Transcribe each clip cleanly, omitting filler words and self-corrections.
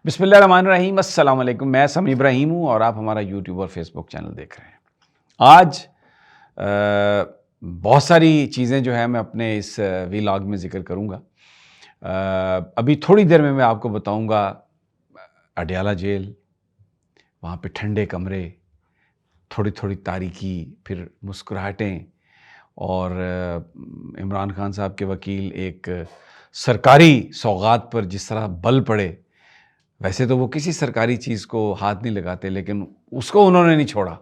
बिस्मिल्लाहिर्रहमानिर्रहीम, अस्सलाम वालेकुम। मैं समी इब्राहिम हूँ और आप हमारा यूट्यूब और फेसबुक चैनल देख रहे हैं। आज बहुत सारी चीज़ें जो है मैं अपने इस वीलॉग में ज़िक्र करूँगा। अभी थोड़ी देर में मैं आपको बताऊँगा अडयाला जेल, वहाँ पे ठंडे कमरे, थोड़ी-थोड़ी तारीकी, फिर मुस्कुराहटें और इमरान खान साहब के वकील एक सरकारी सौगात पर जिस तरह बल पड़े। वैसे तो वो किसी सरकारी चीज़ को हाथ नहीं लगाते, लेकिन उसको उन्होंने नहीं छोड़ा।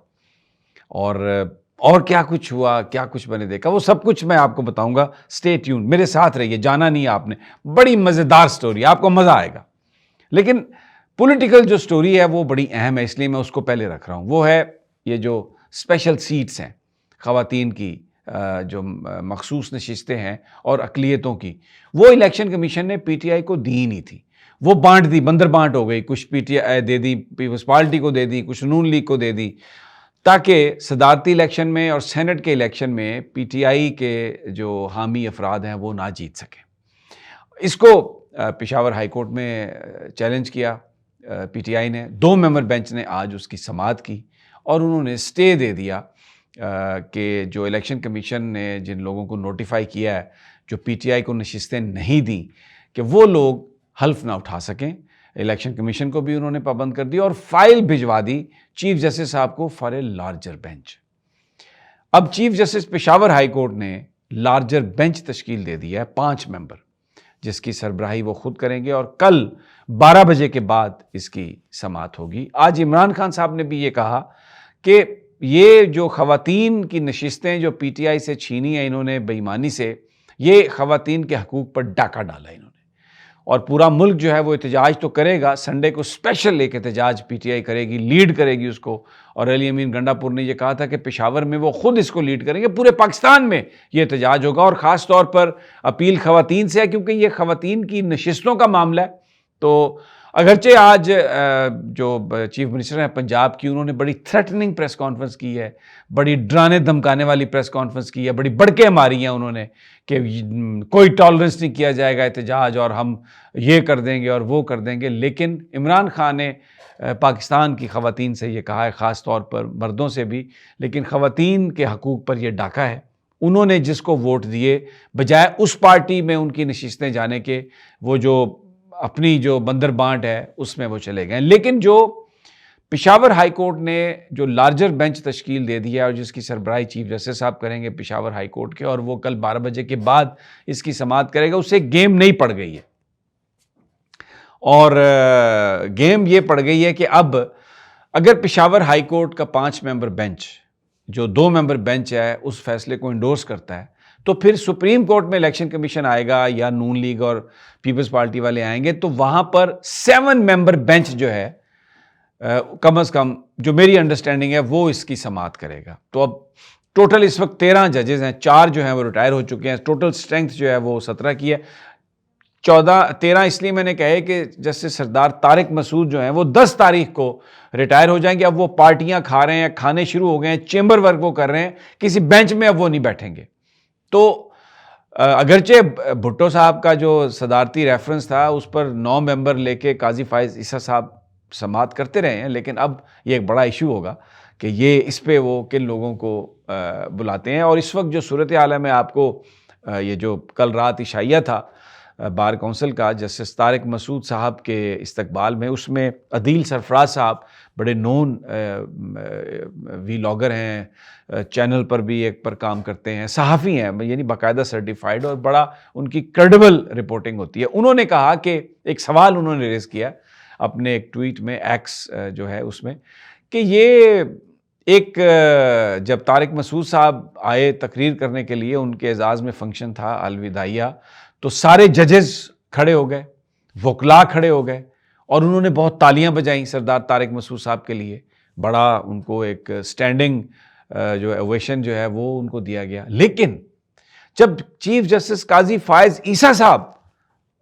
और क्या कुछ हुआ, क्या कुछ मैंने देखा, वो सब कुछ मैं आपको बताऊँगा। स्टे ट्यून्ड, मेरे साथ रहिए, जाना नहीं है आपने। बड़ी मज़ेदार स्टोरी है, आपको मज़ा आएगा। लेकिन पॉलिटिकल जो स्टोरी है वो बड़ी अहम है, इसलिए मैं उसको पहले रख रहा हूँ। वो है ये जो स्पेशल सीट्स हैं ख़वातीन की, जो मखसूस नशिस्तें हैं और अक़लियतों की, वो इलेक्शन कमीशन ने पीटीआई को दी नहीं थी। वो बाँट दी, बंदर बाँट हो गई। कुछ पीटीआई दे दी, पीपल्स पार्टी को दे दी, कुछ नून लीग को दे दी, ताकि सदारती इलेक्शन में और सेनेट के इलेक्शन में पीटीआई के जो हामी अफराद हैं वो ना जीत सकें। इसको पेशावर हाई कोर्ट में चैलेंज किया पीटीआई ने। 2 मेंबर बेंच ने आज उसकी समाअत की और उन्होंने स्टे दे दिया कि जो इलेक्शन कमीशन ने जिन लोगों को नोटिफाई किया है, जो पीटीआई को नशिस्तें नहीं दी, कि वो लोग हल्फ ना उठा सकें। इलेक्शन कमीशन को भी उन्होंने पाबंद कर दिया और फाइल भिजवा दी चीफ जस्टिस साहब को फॉर ए लार्जर बेंच। अब chief justice Peshawar high court ने लार्जर बेंच तश्कील दे दिया है, 5 मेंबर, जिसकी सरबराही वो खुद करेंगे और कल 12 बजे के बाद इसकी समाअत होगी। आज इमरान खान साहब ने भी ये कहा कि ये जो ख़वातीन की नशिस्तें जो पीटीआई से छीनी है इन्होंने बेईमानी से, ये ख़वातीन के हकूक़ पर डाका डाला इन्होंने, और पूरा मुल्क जो है वो एहतजाज तो करेगा। संडे को स्पेशल एक एहतजाज पीटीआई करेगी, लीड करेगी उसको। और अली अमीन गंडापुर ने ये कहा था कि पेशावर में वो खुद इसको लीड करेंगे, पूरे पाकिस्तान में ये एहतजाज होगा। और ख़ास तौर पर अपील ख़वातीन से है, क्योंकि ये ख़वातीन की नशिस्तों का मामला है। तो अगरचे आज जो चीफ मिनिस्टर हैं पंजाब की, उन्होंने बड़ी थ्रेटनिंग प्रेस कॉन्फ्रेंस की है, बड़ी डराने धमकाने वाली प्रेस कॉन्फ्रेंस की है, बड़ी बढ़के मारी हैं उन्होंने कि कोई टॉलरेंस नहीं किया जाएगा एहतजाज, और हम ये कर देंगे और वो कर देंगे। लेकिन इमरान खान ने पाकिस्तान की ख़वातीन से ये कहा है, ख़ास तौर पर मर्दों से भी, लेकिन ख़वातीन के हकूक़ पर यह डाका है। उन्होंने जिसको वोट दिए, बजाय उस पार्टी में उनकी नशिस्तें जाने के, वो जो अपनी जो बंदर बांट है उसमें वो चले गए। लेकिन जो पेशावर हाई कोर्ट ने जो लार्जर बेंच तश्कील दे दिया और जिसकी सरबराही चीफ जस्टिस साहब करेंगे पेशावर हाई कोर्ट के, और वो कल 12 बजे के बाद इसकी समाअत करेगा, उससे गेम नहीं पड़ गई है। और गेम ये पड़ गई है कि अब अगर पेशावर हाई कोर्ट का 5 मेंबर बेंच, जो 2 मेंबर बेंच है, उस फैसले को इंडोर्स करता है, तो फिर सुप्रीम कोर्ट में इलेक्शन कमीशन आएगा या नून लीग और पीपल्स पार्टी वाले आएंगे, तो वहां पर 7 मेंबर बेंच जो है कम से कम, जो मेरी अंडरस्टैंडिंग है, वो इसकी समाअत करेगा। तो अब टोटल इस वक्त 13 जजेस हैं, 4 जो हैं वो रिटायर हो चुके हैं। टोटल स्ट्रेंथ जो है वो 17 की है। 13 इसलिए मैंने कहा है कि जस्टिस सरदार तारिक मसूद जो हैं वो 10 तारीख को रिटायर हो जाएंगे। अब वो पार्टियां खा रहे हैं, खाने शुरू हो गए हैं, चेंबर वर्क वो कर रहे हैं, किसी बेंच में अब वो नहीं बैठेंगे। तो अगरचे भुट्टो साहब का जो सदारती रेफरेंस था उस पर 9 मेंबर लेके काजी फाइज ईसा साहब समाअत करते रहे हैं, लेकिन अब ये एक बड़ा इशू होगा कि ये इस पे वो किन लोगों को बुलाते हैं। और इस वक्त जो सूरत हाल है, मैं आपको ये जो कल रात इशाइया था बार काउंसिल का जस्टिस तारिक मसूद साहब के इस्तकबाल में, उसमें अदील सरफराज साहब बड़े नोन वीलॉगर हैं, चैनल पर भी एक पर काम करते हैं, सहाफ़ी हैं, यानी बाकायदा सर्टिफाइड, और बड़ा उनकी क्रेडिबल रिपोर्टिंग होती है। उन्होंने कहा कि एक सवाल उन्होंने रेज़ किया अपने एक ट्वीट में, एक्स जो है उसमें, कि ये एक जब तारिक मसूद साहब आए तकरीर करने के लिए, उनके एजाज़ में फंक्शन था अलविदाइया, तो सारे जजेस खड़े हो गए, वकला खड़े हो गए, और उन्होंने बहुत तालियां बजाई सरदार तारिक मसूद साहब के लिए। बड़ा उनको एक स्टैंडिंग जो ओवेशन जो है वो उनको दिया गया। लेकिन जब चीफ जस्टिस काजी फाइज ईसा साहब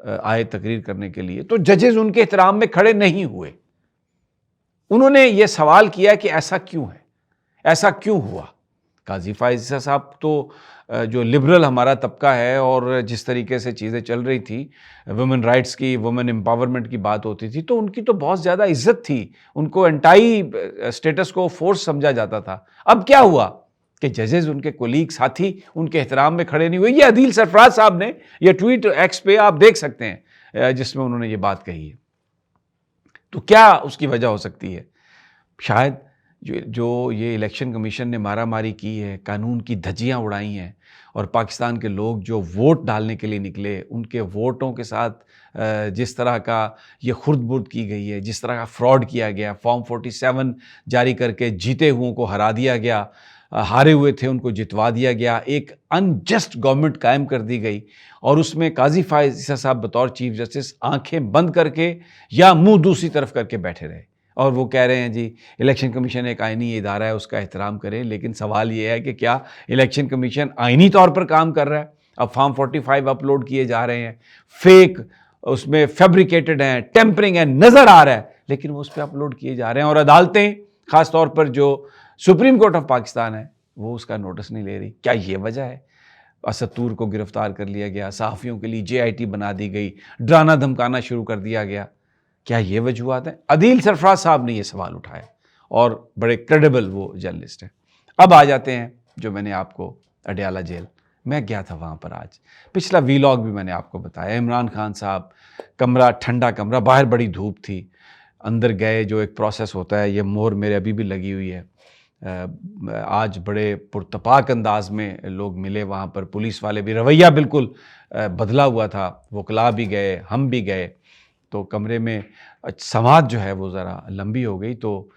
आए तकरीर करने के लिए, तो जजेस उनके एहतराम में खड़े नहीं हुए। उन्होंने ये सवाल किया कि ऐसा क्यों है, ऐसा क्यों हुआ। काजी फायज़ ईसा साहब तो जो लिबरल हमारा तबका है और जिस तरीके से चीज़ें चल रही थी, वुमेन राइट्स की, वुमेन एम्पावरमेंट की बात होती थी, तो उनकी तो बहुत ज़्यादा इज्जत थी, उनको एंटाई स्टेटस को फोर्स समझा जाता था। अब क्या हुआ कि जजेस, उनके कोलीग, साथी उनके एहतराम में खड़े नहीं हुए। ये अदील सरफराज साहब ने ये ट्वीट एक्स पे आप देख सकते हैं जिसमें उन्होंने ये बात कही है। तो क्या उसकी वजह हो सकती है? शायद जो ये इलेक्शन कमीशन ने मारामारी की है, कानून की धज्जियां उड़ाई हैं, और पाकिस्तान के लोग जो वोट डालने के लिए निकले, उनके वोटों के साथ जिस तरह का ये खुर्द-बुर्द की गई है, जिस तरह का फ्रॉड किया गया, फॉर्म 47 जारी करके जीते हुओं को हरा दिया गया, हारे हुए थे उनको जितवा दिया गया, एक अनजस्ट गवर्नमेंट कायम कर दी गई, और उसमें काजी फायज़ ईसा साहब बतौर चीफ जस्टिस आंखें बंद करके या मुंह दूसरी तरफ करके बैठे रहे। और वो कह रहे हैं जी इलेक्शन कमीशन एक आइनी इदारा है, उसका एहतराम करें। लेकिन सवाल ये है कि क्या इलेक्शन कमीशन आइनी तौर पर काम कर रहा है? अब फॉर्म 45 अपलोड किए जा रहे हैं, फेक, उसमें फैब्रिकेटेड हैं, टेम्परिंग है, नज़र आ रहा है, लेकिन वो उस पर अपलोड किए जा रहे हैं, और अदालतें, ख़ासतौर पर जो सुप्रीम कोर्ट ऑफ पाकिस्तान है, वो उसका नोटिस नहीं ले रही। क्या ये वजह है? असद तूर को गिरफ्तार कर लिया गया, सहाफ़ियों के लिए JIT बना दी गई, डराना धमकाना शुरू कर दिया गया। क्या ये वजूहत हैं? अदील सरफराज साहब ने ये सवाल उठाया, और बड़े क्रेडिबल वो जर्नलिस्ट हैं। अब आ जाते हैं जो मैंने आपको अडयाला जेल, मैं गया था वहाँ पर आज, पिछला वीलॉग भी मैंने आपको बताया। इमरान खान साहब, कमरा ठंडा कमरा, बाहर बड़ी धूप थी, अंदर गए, जो एक प्रोसेस होता है, ये मोहर मेरे अभी भी लगी हुई है। आज बड़े पुरतपाक अंदाज में लोग मिले वहाँ पर, पुलिस वाले भी, रवैया बिल्कुल बदला हुआ था, वकला भी गए, हम भी गए। तो कमरे में समात जो है वो ज़रा लंबी हो गई, तो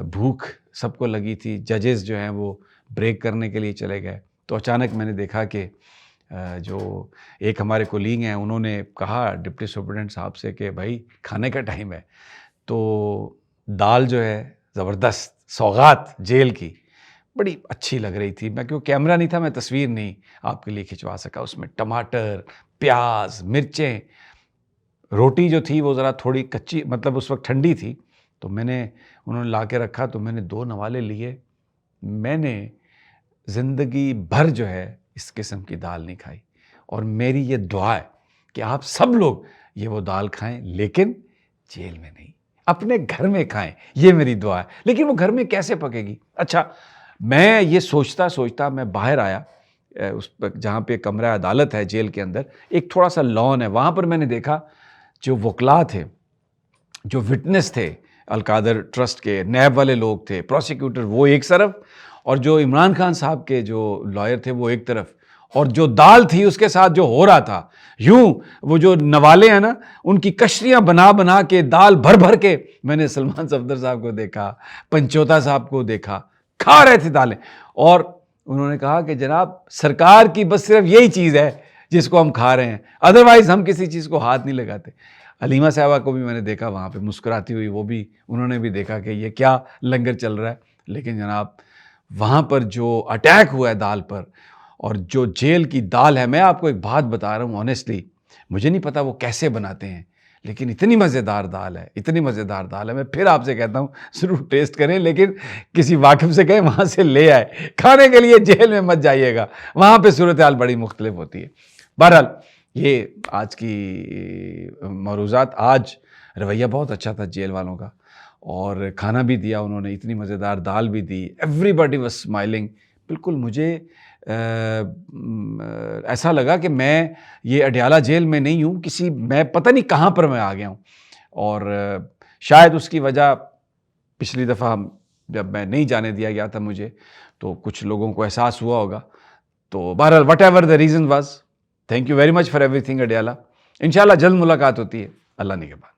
भूख सबको लगी थी। जजेस जो हैं वो ब्रेक करने के लिए चले गए, तो अचानक मैंने देखा कि जो एक हमारे कोलीग हैं, उन्होंने कहा डिप्टी सुपरिटेंडेंट साहब से कि भाई खाने का टाइम है। तो दाल जो है ज़बरदस्त सौगात जेल की, बड़ी अच्छी लग रही थी। मैं, क्योंकि कैमरा नहीं था, मैं तस्वीर नहीं आपके लिए खिंचवा सका। उसमें टमाटर, प्याज, मिर्चें, रोटी जो थी वो ज़रा थोड़ी कच्ची, मतलब उस वक्त ठंडी थी, तो उन्होंने ला के रखा, तो मैंने 2 नवाले लिए। मैंने ज़िंदगी भर जो है इस किस्म की दाल नहीं खाई, और मेरी ये दुआ है कि आप सब लोग ये वो दाल खाएं, लेकिन जेल में नहीं, अपने घर में खाएं, ये मेरी दुआ है। लेकिन वो घर में कैसे पकेगी? अच्छा, मैं ये सोचता सोचता मैं बाहर आया, उस पर जहाँ पे कमरा अदालत है जेल के अंदर, एक थोड़ा सा लॉन है, वहाँ पर मैंने देखा जो वकला थे, जो विटनेस थे, अलकादर ट्रस्ट के नैब वाले लोग थे, प्रोसिक्यूटर वो एक तरफ, और जो इमरान खान साहब के जो लॉयर थे वो एक तरफ, और जो दाल थी उसके साथ जो हो रहा था, यूं वो जो नवाले हैं ना, उनकी कश्तियाँ बना बना के, दाल भर भर के, मैंने सलमान सफदर साहब को देखा, पंचोता साहब को देखा, खा रहे थे दालें, और उन्होंने कहा कि जनाब सरकार की बस सिर्फ यही चीज़ है जिसको हम खा रहे हैं, अदरवाइज़ हम किसी चीज़ को हाथ नहीं लगाते। हलीमा साहबा को भी मैंने देखा वहाँ पे मुस्कुराती हुई, वो भी, उन्होंने भी देखा कि ये क्या लंगर चल रहा है। लेकिन जनाब वहाँ पर जो अटैक हुआ है दाल पर, और जो जेल की दाल है, मैं आपको एक बात बता रहा हूँ ऑनेस्टली, मुझे नहीं पता वो कैसे बनाते हैं, लेकिन इतनी मज़ेदार दाल है, इतनी मज़ेदार दाल है। मैं फिर आपसे कहता हूँ ज़रूर टेस्ट करें, लेकिन किसी वाकिफ़ से कहें वहाँ से ले आए, खाने के लिए जेल में मत जाइएगा, वहाँ पे सूरत हाल बड़ी मुख्तलिफ होती है। बहरहाल ये आज की मौरूज़ात। आज रवैया बहुत अच्छा था जेल वालों का, और खाना भी दिया उन्होंने, इतनी मज़ेदार दाल भी दी, एवरीबॉडी वाज स्माइलिंग। बिल्कुल मुझे ऐसा लगा कि मैं ये अडयाला जेल में नहीं हूँ, मैं पता नहीं कहाँ पर मैं आ गया हूँ। और शायद उसकी वजह पिछली दफ़ा जब मैं नहीं जाने दिया गया था मुझे, तो कुछ लोगों को एहसास हुआ होगा। तो बहरहाल what ever the reason was, thank you very much for everything Adiala. इंशाल्लाह जल्द मुलाकात होती है, अल्लाह निगहबान।